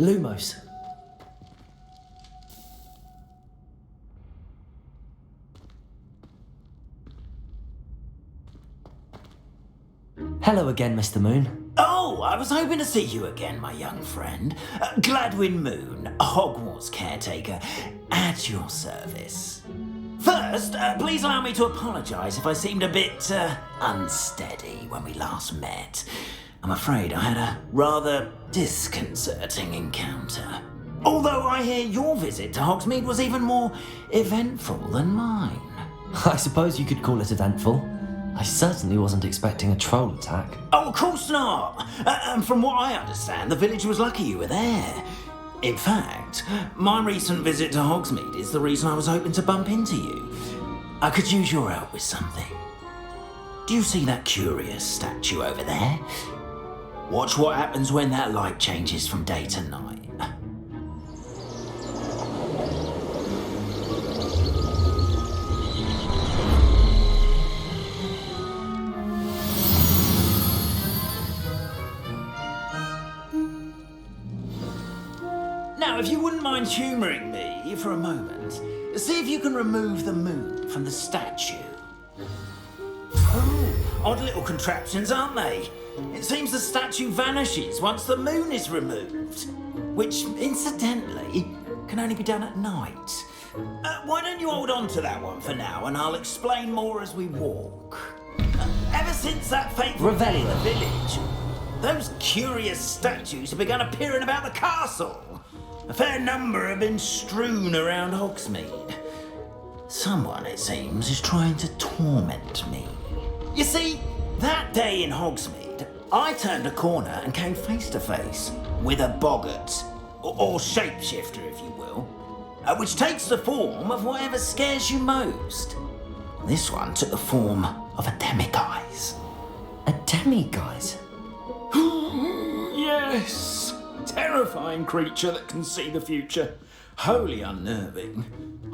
Lumos. Hello again, Mr. Moon. Oh, I was hoping to see you again, my young friend. Gladwin Moon, Hogwarts caretaker, at your service. First, please allow me to apologise if I seemed a bit unsteady when we last met. I'm afraid I had a rather disconcerting encounter. Although I hear your visit to Hogsmeade was even more eventful than mine. I suppose you could call it eventful. I certainly wasn't expecting a troll attack. Oh, of course not. And from what I understand, the village was lucky you were there. In fact, my recent visit to Hogsmeade is the reason I was hoping to bump into you. I could use your help with something. Do you see that curious statue over there? Watch what happens when that light changes from day to night. Now, if you wouldn't mind humouring me for a moment, see if you can remove the moon from the statue. Oh, odd little contraptions, aren't they? It seems the statue vanishes once the moon is removed, which, incidentally, can only be done at night. Why don't you hold on to that one for now, and I'll explain more as we walk. Ever since that fateful day in the village, those curious statues have begun appearing about the castle. A fair number have been strewn around Hogsmeade. Someone, it seems, is trying to torment me. You see, that day in Hogsmeade, I turned a corner and came face to face with a boggart, or shapeshifter, if you will, which takes the form of whatever scares you most. This one took the form of a demiguise. A demiguise? Yes! Terrifying creature that can see the future. Wholly unnerving.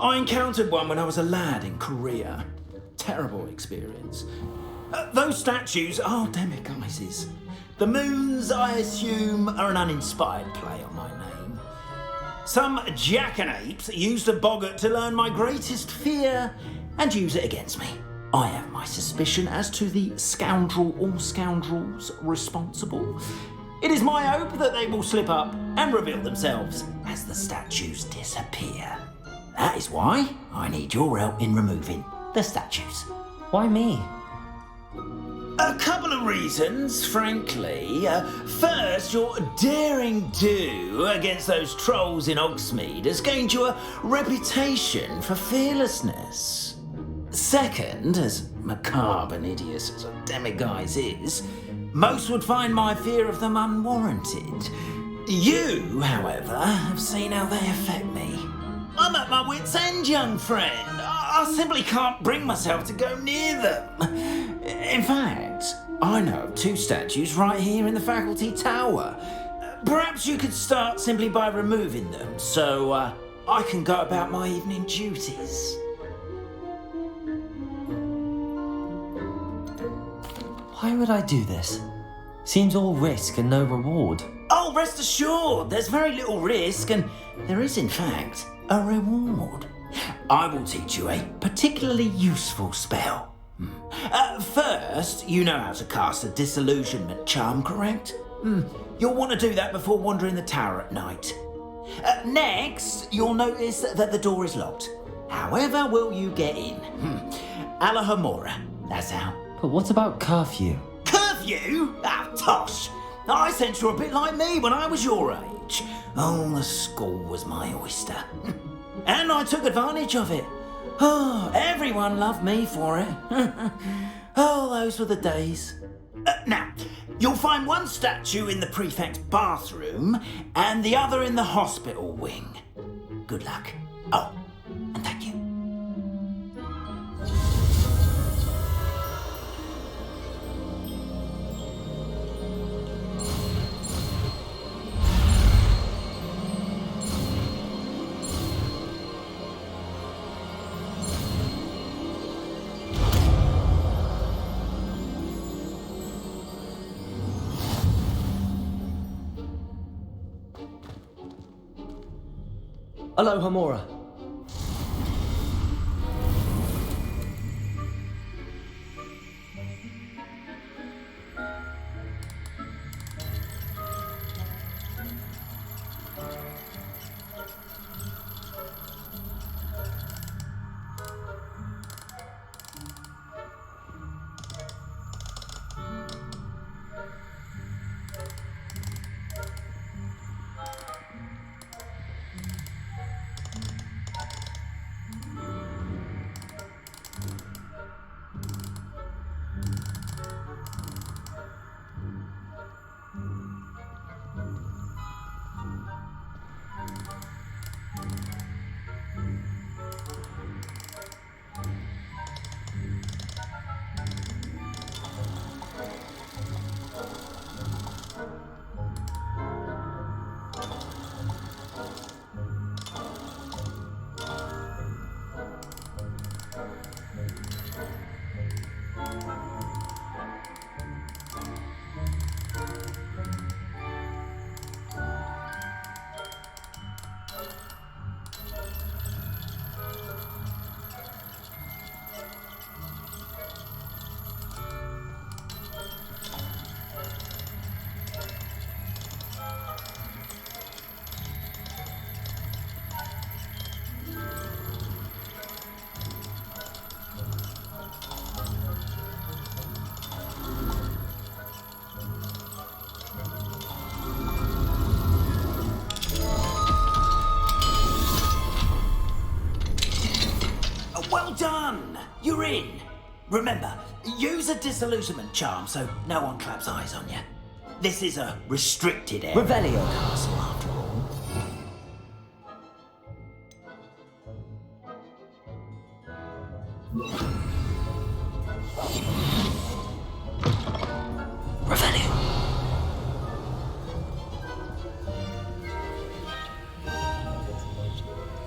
I encountered one when I was a lad in Korea. Terrible experience. Those statues are demiguises. The moons, I assume, are an uninspired play on my name. Some jackanapes used a boggart to learn my greatest fear and use it against me. I have my suspicion as to the scoundrel or scoundrels responsible. It is my hope that they will slip up and reveal themselves as the statues disappear. That is why I need your help in removing the statues. Why me? A couple of reasons, frankly. First, your daring do against those trolls in Hogsmeade has gained you a reputation for fearlessness. Second, as macabre and hideous as a demiguise is, most would find my fear of them unwarranted. You, however, have seen how they affect me. I'm at my wit's end, young friend. I simply can't bring myself to go near them. In fact, I know of two statues right here in the faculty tower. Perhaps you could start simply by removing them, so I can go about my evening duties. Why would I do this? Seems all risk and no reward. Oh, rest assured, there's very little risk, and there is, in fact, a reward. I will teach you a particularly useful spell. First, you know how to cast a disillusionment charm, correct? You'll want to do that before wandering the tower at night. Next, you'll notice that the door is locked. However will you get in? Alahomora, that's how. But what about curfew? Curfew? Ah, tosh. I sense you're a bit like me when I was your age. Oh, the school was my oyster. And I took advantage of it. Oh, everyone loved me for it. Oh, those were the days. Now, you'll find one statue in the prefect's bathroom and the other in the hospital wing. Good luck. Oh, and thank you. Aloha Mora. Well done! You're in. Remember, use a disillusionment charm so no one claps eyes on you. This is a restricted area. Revelio. Castle, after all. Revelio.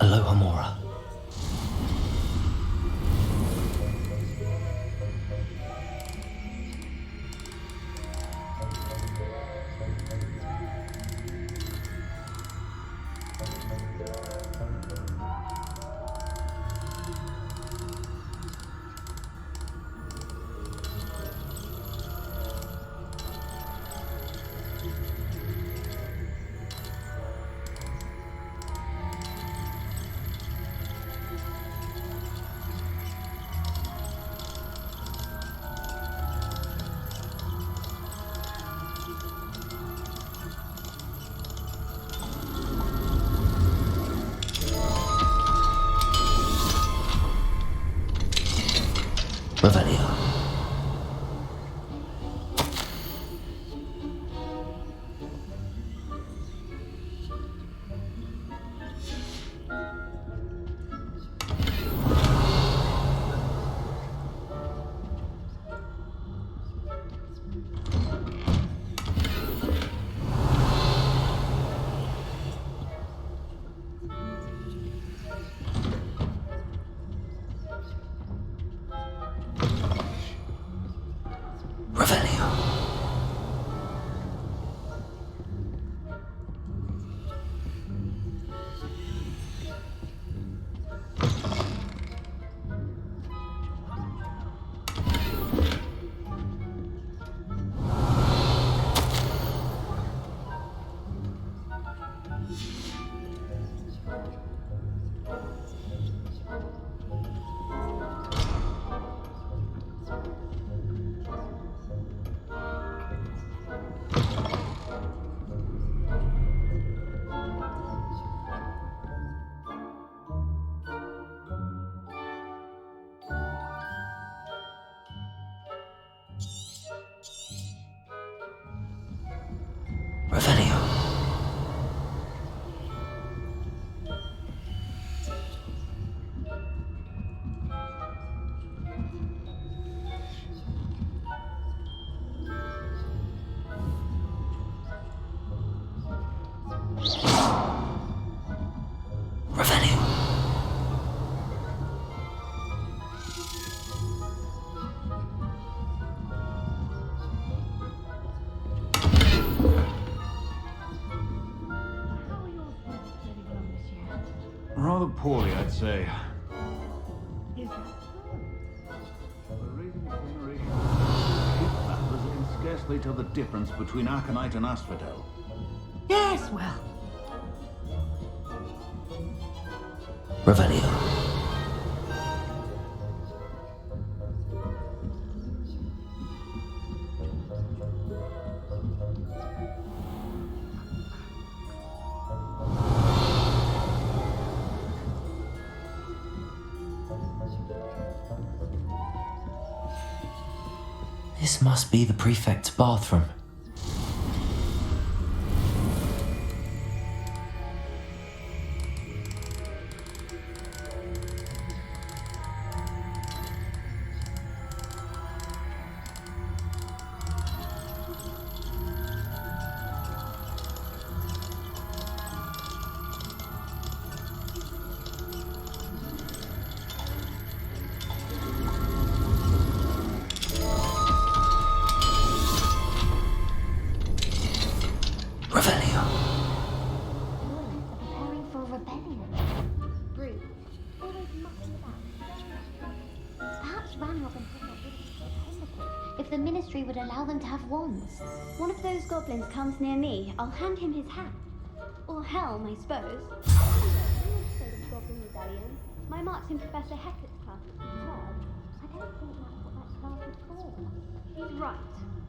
Aloha Mora. Revelio. Rather poorly, I'd say. Is that We're raising a generation of battlers that can scarcely tell the difference between Arcanite and Asphodel. Yes, well, Revelio. This must be the prefect's bathroom. Revelio. Preparing for rebellion. Rude. Always mucking about. Perhaps Ranrock and Pippa would hesitate if the Ministry would allow them to have wands. One of those goblins comes near me, I'll hand him his hat. Or helm, I suppose. Goblin Rebellion. My mark's in Professor Hecat's class at the third. I don't think that's what that class is for. He's right.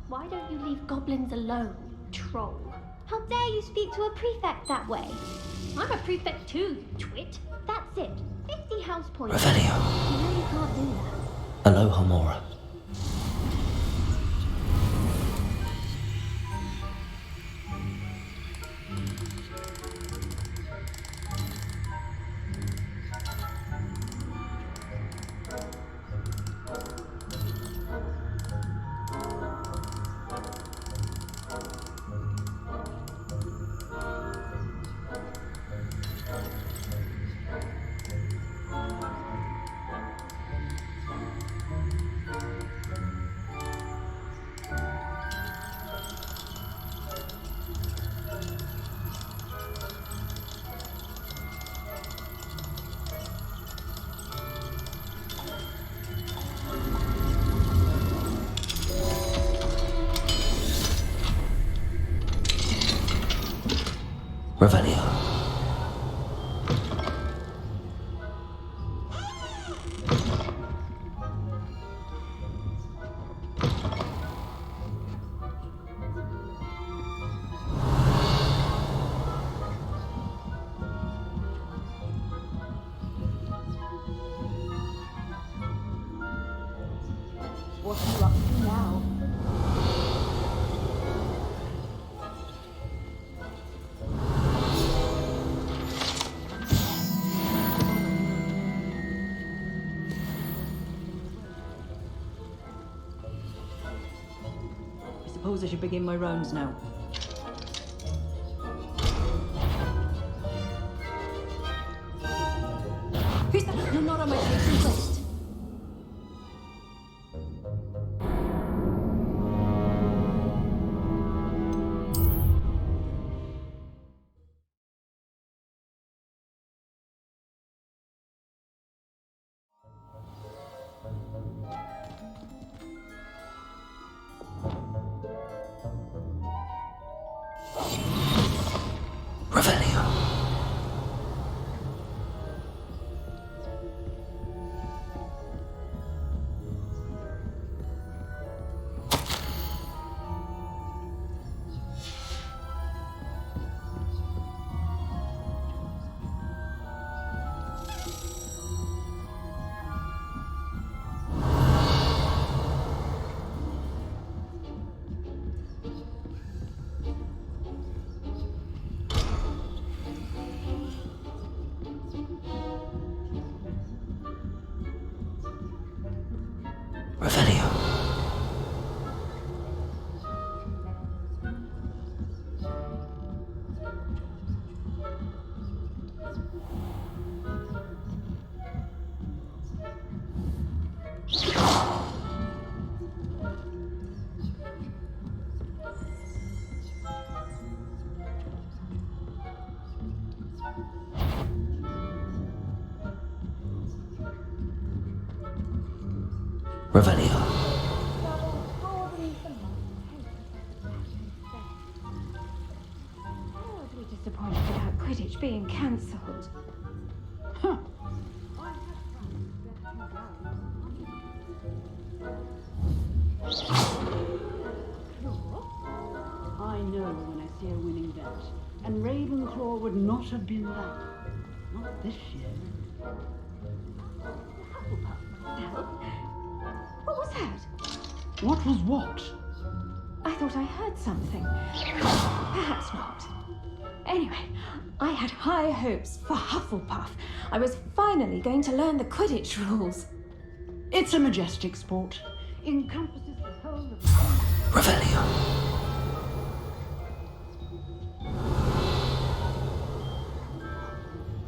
Why don't you leave goblins alone, troll? How dare you speak to a prefect that way? I'm a prefect too, you twit. That's it. 50 house points. Revelio. You know you can't do that. Aloha Mora. Revelio. What are you up to now? I suppose I should begin my rounds now. Who's that? You're not on my patient list. Revelio. Revelio. Revelio. Terribly disappointed about Quidditch being cancelled. Huh. I know when I see a winning bet, and Ravenclaw would not have been that. Not this year. What was that? What was what? I thought I heard something. Perhaps not. Anyway, I had high hopes for Hufflepuff. I was finally going to learn the Quidditch rules. It's a majestic sport. Encompasses the whole of... Revelio.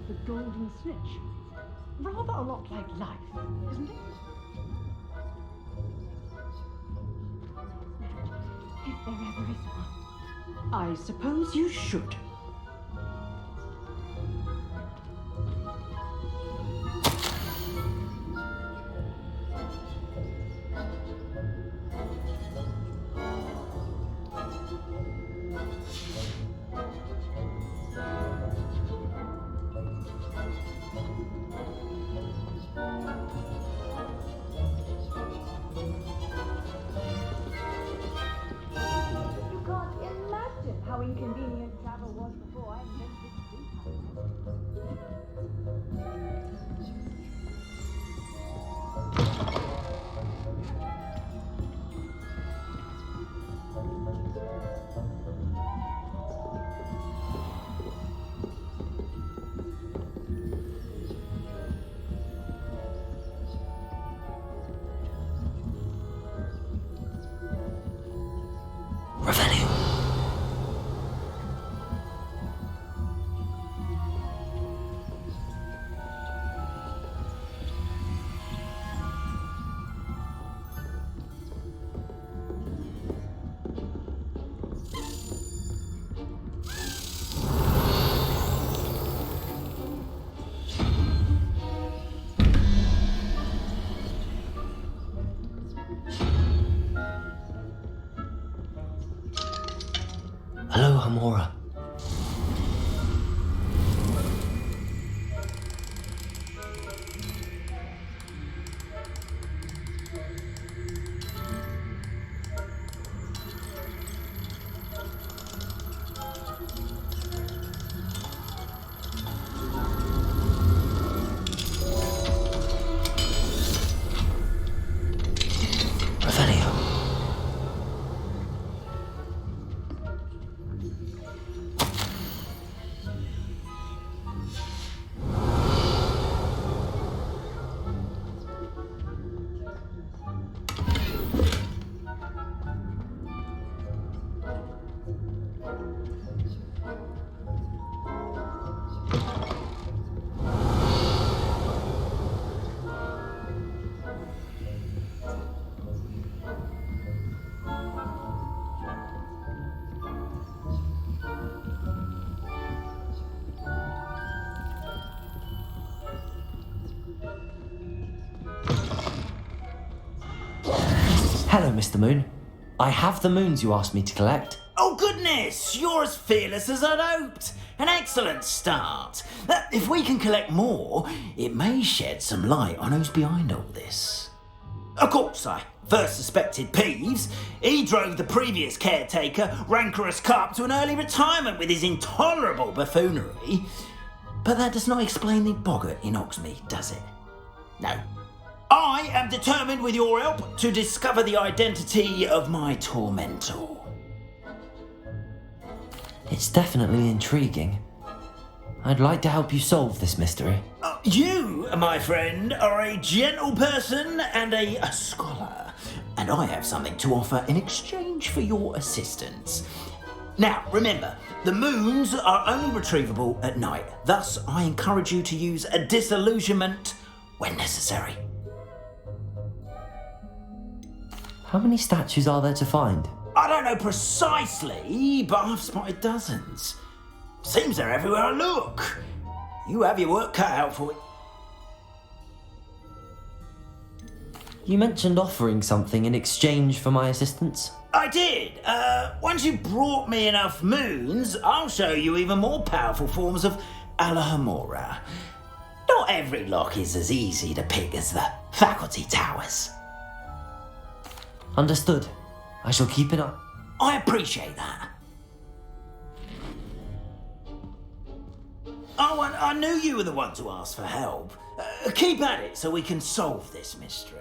The golden snitch. Rather a lot like life, isn't it? If there ever is one. I suppose you should. You can't imagine how inconvenient travel was before I invented Revelio. Hello, Hamora. Revelio. Hello, Mr. Moon. I have the moons you asked me to collect. Oh goodness, you're as fearless as I'd hoped. An excellent start. If we can collect more, it may shed some light on who's behind all this. Of course, I first suspected Peeves. He drove the previous caretaker, Rancorous Carp, to an early retirement with his intolerable buffoonery. But that does not explain the boggart in Hogsmeade, does it? No. I am determined, with your help, to discover the identity of my tormentor. It's definitely intriguing. I'd like to help you solve this mystery. You, my friend, are a gentle person and a scholar, and I have something to offer in exchange for your assistance. Now, remember, the moons are only retrievable at night. Thus, I encourage you to use a disillusionment when necessary. How many statues are there to find? I don't know precisely, but I've spotted dozens. Seems they're everywhere I look. You have your work cut out for it. You mentioned offering something in exchange for my assistance. I did. Once you brought me enough moons, I'll show you even more powerful forms of Alohomora. Not every lock is as easy to pick as the faculty towers. Understood. I shall keep it up. I appreciate that. Oh, I knew you were the one to ask for help. Keep at it so we can solve this mystery.